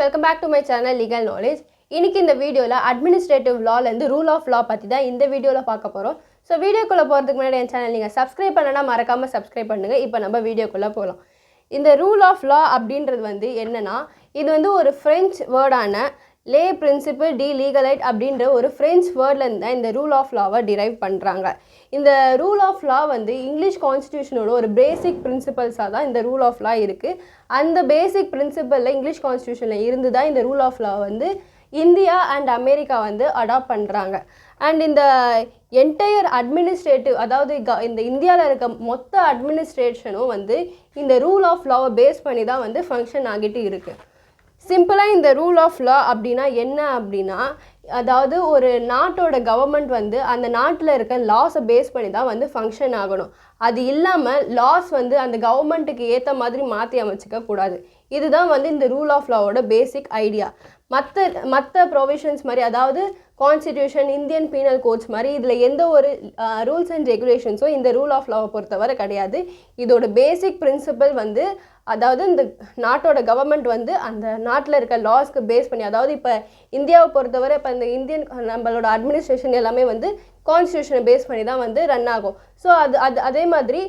welcome back to my channel Legal Knowledge. இன்னைக்கு இந்த வீடியோல அட்மினிஸ்ட்ரேட்டிவ் லால இருந்து ரூல் ஆஃப் லா பத்தி தான் இந்த வீடியோல பார்க்க போறோம். சோ வீடியோக்குள்ள போறதுக்கு முன்னாடி என் சேனல் நீங்க சப்ஸ்கிரைப் பண்ணனா மறக்காம சப்ஸ்கிரைப் பண்ணுங்க. இப்போ நம்ம வீடியோக்குள்ள போலாம். இந்த ரூல் ஆஃப் லா அப்படின்றது வந்து என்னன்னா இது வந்து ஒரு பிரெஞ்சு வேர்டான லே பிரின்சிபிள் டி லீகலைட் அப்படின்ற ஒரு பிரெஞ்சு வேர்ட்லேருந்து தான் இந்த ரூல் ஆஃப் லாவை டிரைவ் பண்ணுறாங்க. இந்த ரூல் ஆஃப் லா வந்து இங்கிலீஷ் கான்ஸ்டியூஷனோட ஒரு பேசிக் பிரின்சிபல்ஸாக தான் இந்த ரூல் ஆஃப் லா இருக்குது. அந்த பேசிக் பிரின்சிபலில் இங்கிலீஷ் கான்ஸ்டியூஷனில் இருந்து தான் இந்த ரூல் ஆஃப் லா வந்து இந்தியா அண்ட் அமெரிக்கா வந்து அடாப்ட் பண்ணுறாங்க. அண்ட் இந்த என்டையர் அட்மினிஸ்ட்ரேட்டிவ் அதாவது இந்த இந்தியாவில் இருக்க மொத்த அட்மினிஸ்ட்ரேஷனும் வந்து இந்த ரூல் ஆஃப் லாவை பேஸ் பண்ணி தான் வந்து ஃபங்க்ஷன் ஆகிட்டு இருக்குது. சிம்பிளாக இந்த ரூல் ஆஃப் லா அப்படின்னா என்ன அப்படின்னா அதாவது ஒரு நாட்டோட கவர்மெண்ட் வந்து அந்த நாட்டில் இருக்க லாஸை பேஸ் பண்ணி தான் வந்து ஃபங்க்ஷன் ஆகணும். அது இல்லாமல் லாஸ் வந்து அந்த கவர்மெண்ட்டுக்கு ஏற்ற மாதிரி மாற்றி அமைச்சிக்க கூடாது. இதுதான் வந்து இந்த ரூல் ஆஃப் லாவோட பேசிக் ஐடியா. மற்ற ப்ரொவிஷன்ஸ் மாதிரி அதாவது கான்ஸ்டிடியூஷன் இந்தியன் பீனல் கோட்ஸ் மாதிரி இதில் எந்த ஒரு ரூல்ஸ் அண்ட் ரெகுலேஷன்ஸும் இந்த ரூல் ஆஃப் லாவை பொறுத்தவரை கிடையாது. இதோட பேசிக் பிரின்சிபல் வந்து அதாவது இந்த நாட்டோட கவர்மெண்ட் வந்து அந்த நாட்டில் இருக்க லாஸ்க்கு பேஸ் பண்ணி அதாவது இப்போ இந்தியாவை பொறுத்தவரை இப்போ இந்த நம்மளோட அட்மினிஸ்ட்ரேஷன் எல்லாமே வந்து கான்ஸ்டியூஷனை பேஸ் பண்ணி தான் வந்து ரன் ஆகும். ஸோ அதே மாதிரி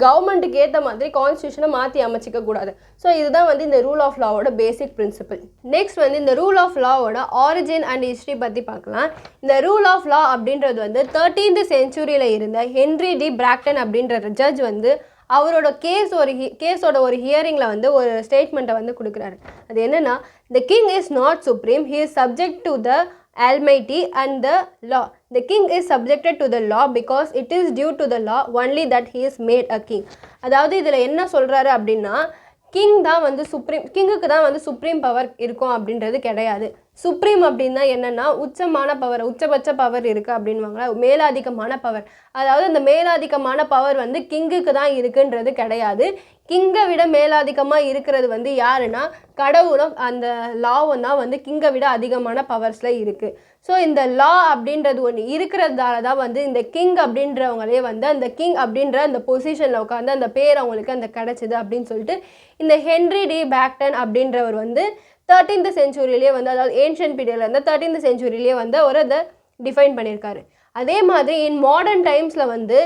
கவர்மெண்ட்டுக்கு ஏற்ற மாதிரி கான்ஸ்டியூஷனை மாற்றி அமைச்சிக்க கூடாது. ஸோ இதுதான் வந்து இந்த ரூல் ஆஃப் லாவோட பேசிக் பிரின்சிபல். நெக்ஸ்ட் வந்து இந்த ரூல் ஆஃப் லாவோட ஆரிஜின் அண்ட் ஹிஸ்ட்ரி பற்றி பார்க்கலாம். இந்த ரூல் ஆஃப் லா அப்படின்றது வந்து 13th செஞ்சுரியில் இருந்த ஹென்ரி டி பிராக்டன் அப்படின்ற ஜட்ஜ் வந்து அவரோட கேஸோட ஒரு ஹியரிங்கில் வந்து ஒரு ஸ்டேட்மெண்ட்டை வந்து கொடுக்குறாரு. அது என்னென்னா the king is not supreme, he is subject to the Almighty and the law. The king is subjected to the law because it is due to the law only that he is made a king. அதாவது இதில் என்ன சொல்கிறாரு அப்படின்னா king தான் வந்து கிங்குக்கு தான் வந்து supreme power இருக்கும் அப்படின்றது கிடையாது. சுப்ரீம் அப்படின்னா என்னென்னா உச்சபட்ச பவர் இருக்குது அப்படின்வாங்களா, மேலாதிக்கமான பவர். அதாவது அந்த மேலாதிக்கமான பவர் வந்து கிங்குக்கு தான் இருக்குன்றது கிடையாது. கிங்கை விட மேலாதிக்கமாக இருக்கிறது வந்து யாருன்னா கடவுளும் அந்த லாவும் தான் வந்து கிங்கை விட அதிகமான பவர்ஸில் இருக்குது. ஸோ இந்த லா அப்படின்றது ஒன்று இருக்கிறதால தான் வந்து இந்த கிங் அப்படின்றவங்களே வந்து அந்த கிங் அப்படின்ற அந்த பொசிஷனில் உட்காந்து அந்த பேர் அவங்களுக்கு அந்த கிடச்சிது அப்படின்னு சொல்லிட்டு இந்த ஹென்ரி டி பிராக்டன் அப்படின்றவர் வந்து 13th செஞ்சுரியிலே வந்து அதாவது ஏன்ஷியன்ட் பீரியடில் வந்து 13th செஞ்சுரியிலே வந்து அவர் அதை டிஃபைன் பண்ணியிருக்காரு. அதே மாதிரி இன் மாடர்ன் டைம்ஸில் வந்து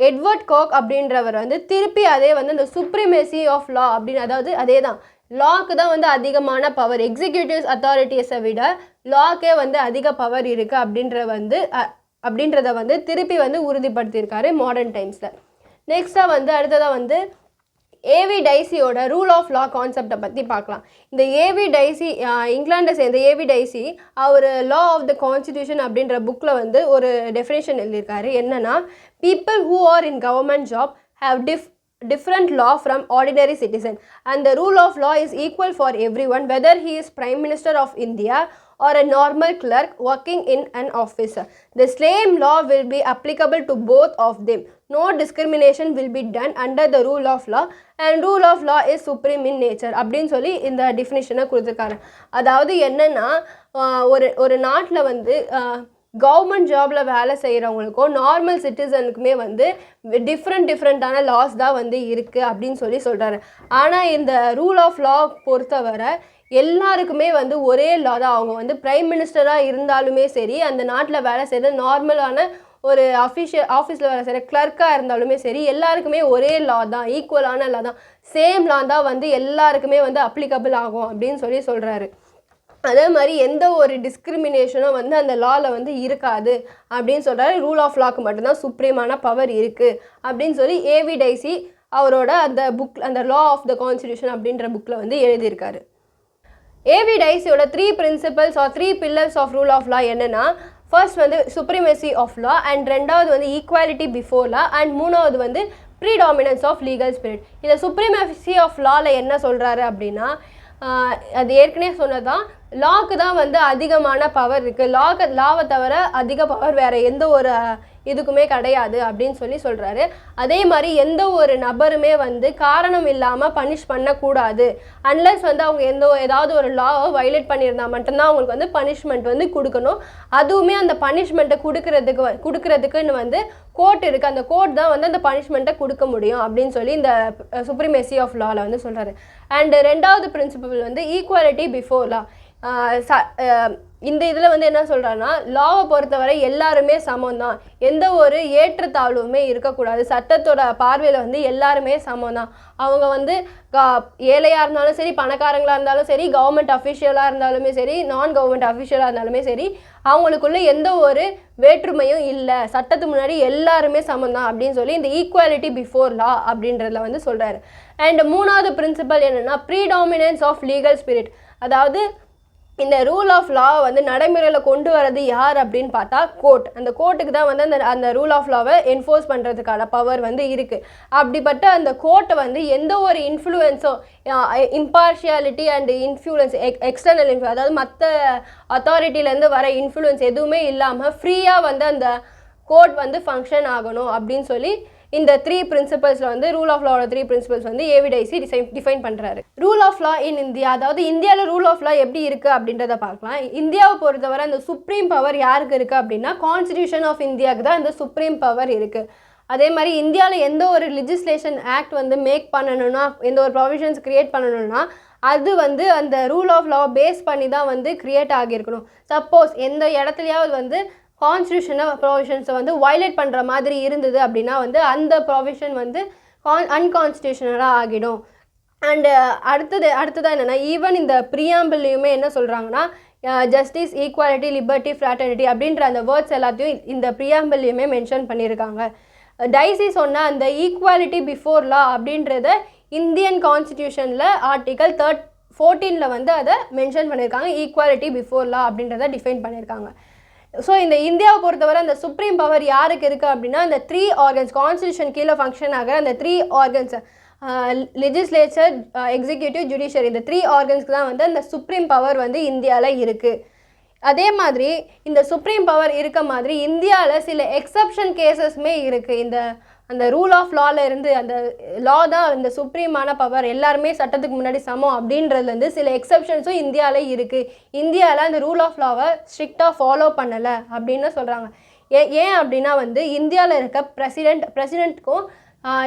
எட்வர்ட் காக் அப்படின்றவர் வந்து திருப்பி அதே வந்து இந்த சுப்ரிமேசி ஆஃப் லா அப்படின்னு அதாவது அதே தான் லாக்கு தான் வந்து அதிகமான பவர், எக்ஸிக்யூட்டிவ்ஸ் அத்தாரிட்டிஸை விட லாக்கே வந்து அதிக பவர் இருக்குது அப்படின்றத வந்து திருப்பி வந்து உறுதிப்படுத்தியிருக்காரு மாடர்ன் டைம்ஸில். நெக்ஸ்ட்டாக வந்து அடுத்ததாக வந்து ஏவி டைசியோட ரூல் ஆஃப் லா கான்செப்டை பற்றி பார்க்கலாம். இந்த ஏவி டைசி இங்கிலாண்டை சேர்ந்த ஏவி டைசி அவர் லா ஆஃப் த கான்ஸ்டிடியூஷன் அப்படின்ற புக்கில் வந்து ஒரு டெஃபினேஷன் எழுதியிருக்காரு. என்னென்னா people who are in government job have different law from ordinary citizen and the rule of law is equal for everyone whether he is Prime Minister of India or a normal clerk working in an office. The same law will be applicable to both of them. No discrimination will be done under the rule of law and rule of law is supreme in nature அப்படின்னு சொல்லி இந்த டெஃபினிஷனை கொடுத்துருக்காரு. அதாவது என்னென்னா ஒரு நாட்டில் வந்து government ஜாபில் வேலை செய்கிறவங்களுக்கும் நார்மல் சிட்டிசனுக்குமே வந்து டிஃப்ரெண்ட்டான லாஸ் தான் வந்து இருக்குது அப்படின்னு சொல்கிறாரு. ஆனால் இந்த ரூல் ஆஃப் லா பொறுத்தவரை எல்லாருக்குமே வந்து ஒரே லா தான். அவங்க வந்து பிரைம் மினிஸ்டராக இருந்தாலுமே சரி, அந்த நாட்டில் வேலை செய்கிற நார்மலான ஒரு ஆஃபீஸில் வேலை செய்கிற கிளர்க்காக இருந்தாலுமே சரி, எல்லாருக்குமே ஒரே லா தான், ஈக்குவலான லா தான், சேம் லா தான் வந்து எல்லாருக்குமே வந்து அப்ளிகபிள் ஆகும் அப்படின்னு சொல்கிறாரு. அதே மாதிரி எந்த ஒரு டிஸ்கிரிமினேஷனும் வந்து அந்த லாவில் வந்து இருக்காது அப்படின்னு சொல்கிறாரு. ரூல் ஆஃப் லாக்கு மட்டும்தான் சுப்ரீமான பவர் இருக்குது அப்படின்னு சொல்லி ஏவி டைசி அவரோட அந்த அந்த லா ஆஃப் த கான்ஸ்டிடியூஷன் அப்படின்ற புக்கில் வந்து எழுதியிருக்காரு. ஏவி டைசியோட 3 principles are 3 pillars of rule of law என்னென்னா ஃபர்ஸ்ட் வந்து சுப்ரிமேசி ஆஃப் லா அண்ட் ரெண்டாவது வந்து ஈக்குவாலிட்டி பிஃபோர் லா அண்ட் மூணாவது வந்து ப்ரீடாமினன்ஸ் ஆஃப் லீகல் ஸ்பிரிட். இந்த சுப்ரிமேசி ஆஃப் லாவில் என்ன சொல்கிறாரு அப்படின்னா அது ஏற்கனவே சொன்னதான் லாக்கு தான் வந்து அதிகமான பவர் இருக்குது. லாவை தவிர அதிக பவர் வேறு எந்த ஒரு இதுக்குமே கிடையாது அப்படின்னு சொல்கிறாரு. அதே மாதிரி எந்த ஒரு நபருமே வந்து காரணம் இல்லாமல் பனிஷ் பண்ணக்கூடாது. அன்லஸ் வந்து அவங்க ஏதாவது ஒரு லாவை வயலேட் பண்ணியிருந்தா மட்டும்தான் அவங்களுக்கு வந்து பனிஷ்மெண்ட் வந்து கொடுக்கணும். அதுவுமே அந்த பனிஷ்மெண்ட்டை கொடுக்கறதுக்குன்னு வந்து கோர்ட் இருக்குது. அந்த கோர்ட் தான் வந்து அந்த பனிஷ்மெண்ட்டை கொடுக்க முடியும் அப்படின்னு சொல்லி இந்த சுப்ரீமேசி ஆஃப் லாவில் வந்து சொல்கிறாரு. அண்ட் ரெண்டாவது பிரின்சிபல் வந்து ஈக்குவாலிட்டி பிஃபோர் லா. இந்த இதில் வந்து என்ன சொல்கிறாருன்னா, லாவை பொறுத்தவரை எல்லாருமே சமம் தான், எந்த ஒரு ஏற்றத்தாழ்வுமே இருக்கக்கூடாது. சட்டத்தோட பார்வையில் வந்து எல்லாருமே சமம் தான். அவங்க வந்து ஏழையாக இருந்தாலும் சரி, பணக்காரங்களாக இருந்தாலும் சரி, கவர்மெண்ட் அஃபிஷியலாக இருந்தாலுமே சரி, நான் கவர்மெண்ட் அஃபிஷியலாக இருந்தாலுமே சரி, அவங்களுக்குள்ள எந்த ஒரு வேற்றுமையும் இல்லை, சட்டத்துக்கு முன்னாடி எல்லாருமே சமம் தான் அப்படின்னு சொல்லி இந்த ஈக்குவாலிட்டி பிஃபோர் லா அப்படின்றதுல வந்து சொல்கிறாரு. அண்ட் மூணாவது பிரின்சிபல் என்னென்னா ப்ரீடாமினன்ஸ் ஆஃப் லீகல் ஸ்பிரிட். அதாவது இந்த ரூல் ஆஃப் லா வந்து நடைமுறையில் கொண்டு வரது யார் அப்படின்னு பார்த்தா கோர்ட். அந்த கோர்ட்டுக்கு தான் வந்து அந்த ரூல் ஆஃப் லாவை என்ஃபோர்ஸ் பண்ணுறதுக்கான பவர் வந்து இருக்குது. அப்படிப்பட்ட அந்த கோர்ட்டை வந்து எந்த ஒரு இன்ஃப்ளூயன்ஸோ, இம்பார்ஷியாலிட்டி அண்ட் இன்ஃப்ளூயன்ஸ், எக்ஸ்டர்னல் அதாவது மற்ற அத்தாரிட்டிலேருந்து வர இன்ஃப்ளூயன்ஸ் எதுவுமே இல்லாமல் ஃப்ரீயாக வந்து அந்த கோர்ட் வந்து ஃபங்க்ஷன் ஆகணும் அப்படின்னு சொல்லி இந்த 3 பிரின்சிபல்ஸில் வந்து ரூல் ஆஃப் லாவோட 3 பிரின்சிபல்ஸ் வந்து ஏவிடைசி டிஃபைன் பண்ணுறாரு. Rule of law in India, அதாவது இந்தியாவில் ரூல் ஆஃப் லா எப்படி இருக்குது அப்படின்றத பார்க்கலாம். இந்தியாவை பொறுத்தவரை அந்த சுப்ரீம் பவர் யாருக்கு இருக்குது அப்படின்னா கான்ஸ்டிடியூஷன் ஆஃப் இந்தியாவுக்கு தான் அந்த சுப்ரீம் பவர் இருக்குது. அதே மாதிரி இந்தியாவில் எந்த ஒரு லெஜிஸ்லேஷன் ஆக்ட் வந்து மேக் பண்ணணும்னா, எந்த ஒரு ப்ரொவிஷன்ஸ் க்ரியேட் பண்ணணும்னா அது வந்து அந்த ரூல் ஆஃப் லா பேஸ் பண்ணி தான் வந்து க்ரியேட் ஆகியிருக்கணும். சப்போஸ் எந்த இடத்துலையாவது வந்து கான்ஸ்டியூஷனை ப்ரொவிஷன்ஸை வந்து வயலேட் பண்ணுற மாதிரி இருந்தது அப்படின்னா வந்து அந்த ப்ரொவிஷன் வந்து அன்கான்ஸ்டியூஷனலாக ஆகிடும். அண்டு அடுத்ததாக என்னென்னா, ஈவன் இந்த ப்ரீஆம்பிள்லையுமே என்ன சொல்கிறாங்கன்னா, ஜஸ்டிஸ், ஈக்குவாலிட்டி, லிபர்ட்டி, ஃப்ராட்டர்னிட்டி அப்படின்ற அந்த வேர்ட்ஸ் எல்லாத்தையும் இந்த ப்ரீஆம்பிள்லையுமே மென்ஷன் பண்ணியிருக்காங்க. டைசி சொன்ன அந்த ஈக்குவாலிட்டி பிஃபோர் லா அப்படின்றத இந்தியன் கான்ஸ்டியூஷனில் ஆர்டிகல் 14 வந்து அதை மென்ஷன் பண்ணியிருக்காங்க. ஈக்குவாலிட்டி பிஃபோர் லா அப்படின்றத டிஃபைன் பண்ணியிருக்காங்க. ஸோ இந்த இந்தியாவை பொறுத்தவரை அந்த சுப்ரீம் பவர் யாருக்கு இருக்குது அப்படின்னா, அந்த 3 ஆர்கன்ஸ், கான்ஸ்டியூஷன் கீழே ஃபங்க்ஷன் ஆகிற அந்த 3 ஆர்கன்ஸ், லெஜிஸ்லேச்சர், எக்ஸிக்யூட்டிவ், ஜுடிஷியரி, இந்த 3 ஆர்கன்ஸ்க்கு தான் வந்து அந்த சுப்ரீம் பவர் வந்து இந்தியாவில் இருக்குது. அதே மாதிரி இந்த சுப்ரீம் பவர் இருக்க மாதிரி இந்தியாவில் சில எக்ஸப்ஷன் கேசஸ்மே இருக்குது. அந்த ரூல் ஆஃப் லாவில் இருந்து அந்த லா தான் இந்த சுப்ரீமான பவர், எல்லாருமே சட்டத்துக்கு முன்னாடி சமம் அப்படின்றதுலேருந்து சில எக்ஸப்ஷன்ஸும் இந்தியாவில் இருக்குது. இந்தியாவில் அந்த ரூல் ஆஃப் லாவை ஸ்ட்ரிக்டாக ஃபாலோ பண்ணலை அப்படின்னு சொல்கிறாங்க. ஏன் அப்படின்னா வந்து இந்தியாவில் இருக்க பிரசிடெண்ட்டுக்கும்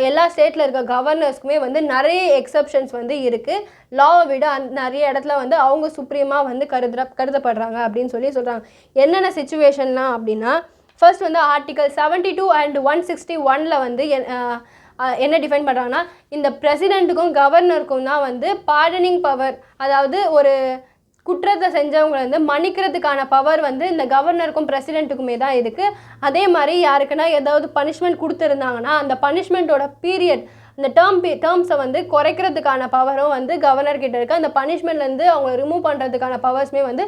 எல்லா ஸ்டேட்டில் இருக்க கவர்னர்ஸ்க்குமே வந்து நிறைய எக்ஸப்ஷன்ஸ் வந்து இருக்குது. லாவை விட நிறைய இடத்துல வந்து அவங்க சுப்ரீமாக வந்து கருதப்படுறாங்க அப்படின்னு சொல்கிறாங்க. என்னென்ன சிச்சுவேஷன்லாம் அப்படின்னா, ஃபர்ஸ்ட் வந்து ஆர்டிகல் 72 அண்ட் 161 வந்து என்ன டிஃபைன் பண்ணுறாங்கன்னா, இந்த பிரசிடெண்ட்டுக்கும் கவர்னருக்கும் தான் வந்து பார்டனிங் பவர், அதாவது ஒரு குற்றத்தை செஞ்சவங்களை வந்து மன்னிக்கிறதுக்கான பவர் வந்து இந்த கவர்னருக்கும் பிரசிடெண்ட்டுக்குமே தான் இருக்குது. அதே மாதிரி யாருக்குன்னா ஏதாவது பனிஷ்மெண்ட் கொடுத்துருந்தாங்கன்னா அந்த பனிஷ்மெண்ட்டோட பீரியட், அந்த டேர்ம்ஸை வந்து குறைக்கிறதுக்கான பவரும் வந்து கவர்னர்கிட்ட இருக்குது. அந்த பனிஷ்மெண்ட்லேருந்து அவங்க ரிமூவ் பண்ணுறதுக்கான பவர்ஸுமே வந்து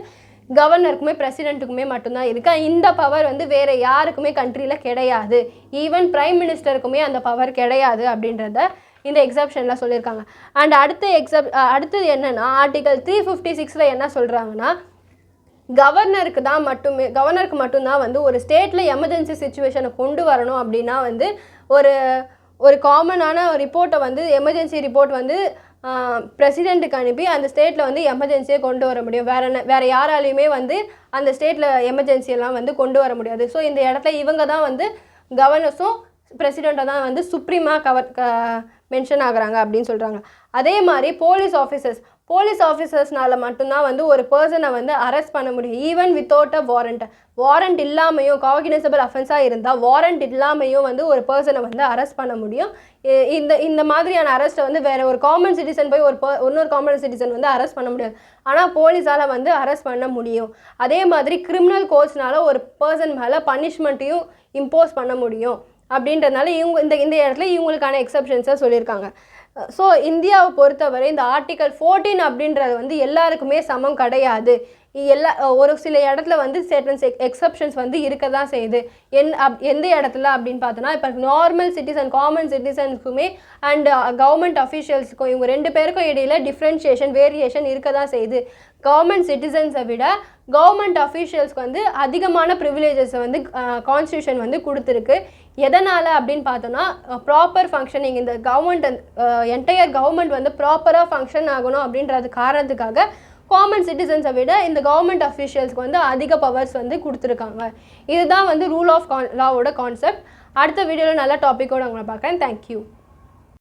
கவர்னருக்குமே பிரசிடெண்ட்டுக்குமே மட்டும்தான் இருக்குது. இந்த பவர் வந்து வேறு யாருக்குமே கண்ட்ரியில் கிடையாது. ஈவன் பிரைம் மினிஸ்டருக்குமே அந்த பவர் கிடையாது அப்படின்றத இந்த எக்ஸப்ஷனில் சொல்லியிருக்காங்க. அண்ட் அடுத்தது என்னென்னா, ஆர்டிகல் 356 என்ன சொல்கிறாங்கன்னா, கவர்னருக்கு மட்டும்தான் வந்து ஒரு ஸ்டேட்டில் எமர்ஜென்சி சுச்சுவேஷனை கொண்டு வரணும் அப்படின்னா வந்து ஒரு காமனான ரிப்போர்ட்டை வந்து எமர்ஜென்சி ரிப்போர்ட் வந்து பிரசிடெண்ட்டுக்கு அனுப்பி அந்த ஸ்டேட்டில் வந்து எமர்ஜென்சியை கொண்டு வர முடியும். வேறு யாராலையுமே வந்து அந்த ஸ்டேட்டில் எமர்ஜென்சியெல்லாம் வந்து கொண்டு வர முடியாது. ஸோ இந்த இடத்துல இவங்க தான் வந்து கவர்னர்ஸும் பிரசிடெண்ட்டை தான் வந்து சுப்ரீமாக மென்ஷன் ஆகுறாங்க அப்படின்னு சொல்கிறாங்க. அதே மாதிரி போலீஸ் ஆஃபீஸர்ஸ்னால மட்டும்தான் வந்து ஒரு பர்சனை வந்து அரெஸ்ட் பண்ண முடியும், ஈவன் வித்தவுட் அ வாரண்ட் இல்லாமையும், காக்னிசபிள் அஃபென்ஸாக இருந்தால் வாரண்ட் இல்லாமையும் வந்து ஒரு பர்சனை வந்து அரெஸ்ட் பண்ண முடியும். இந்த மாதிரியான அரெஸ்ட்டை வந்து வேறு ஒரு காமன் சிட்டிசன் போய் இன்னொரு காமன் சிட்டிசன் வந்து அரெஸ்ட் பண்ண முடியாது. ஆனால் போலீஸால் வந்து அரெஸ்ட் பண்ண முடியும். அதே மாதிரி கிரிமினல் கோர்ட்ஸ்னால ஒரு பர்சன் மேலே பனிஷ்மெண்ட்டையும் இம்போஸ் பண்ண முடியும். அப்படின்றதுனால இந்த இடத்துல இவங்களுக்கான எக்ஸப்ஷன்ஸை சொல்லியிருக்காங்க. ஸோ இந்தியாவை பொறுத்தவரை இந்த ஆர்டிகல் 14 அப்படின்றது வந்து எல்லாருக்குமே சமம் கிடையாது. எல்லா ஒரு சில இடத்துல வந்து certain எக்ஸப்ஷன்ஸ் வந்து இருக்க தான் செய்யுது. எந்த இடத்துல அப்படின்னு பார்த்தோன்னா, இப்போ நார்மல் சிட்டிசன் காமன் சிட்டிசனுக்குமே அண்ட் கவர்மெண்ட் அஃபீஷியல்ஸுக்கும் இவங்க 2 பேருக்கும் இடையில் வேரியேஷன் இருக்க தான் செய்யுது. கவர்மெண்ட் சிட்டிசன்ஸை விட கவர்மெண்ட் அஃபீஷியல்ஸ்க்கு வந்து அதிகமான ப்ரிவிலேஜஸை வந்து கான்ஸ்டியூஷன் வந்து கொடுத்துருக்கு. எதனால் அப்படின்னு பார்த்தோன்னா, ப்ராப்பர் ஃபங்க்ஷனிங் இந்த என்டையர் கவர்மெண்ட் வந்து ப்ராப்பராக ஃபங்க்ஷன் ஆகணும் அப்படின்றது காரணத்துக்காக காமன் சிட்டிசன்ஸை விட இந்த கவர்மெண்ட் அஃபீஷியல்ஸ்க்கு வந்து அதிக பவர்ஸ் வந்து கொடுத்துருக்காங்க. இதுதான் வந்து ரூல் ஆஃப் லாவோட கான்செப்ட். அடுத்த வீடியோவில் நல்ல டாப்பிக்கோடு உங்களை பார்க்குறேன். தேங்க்யூ.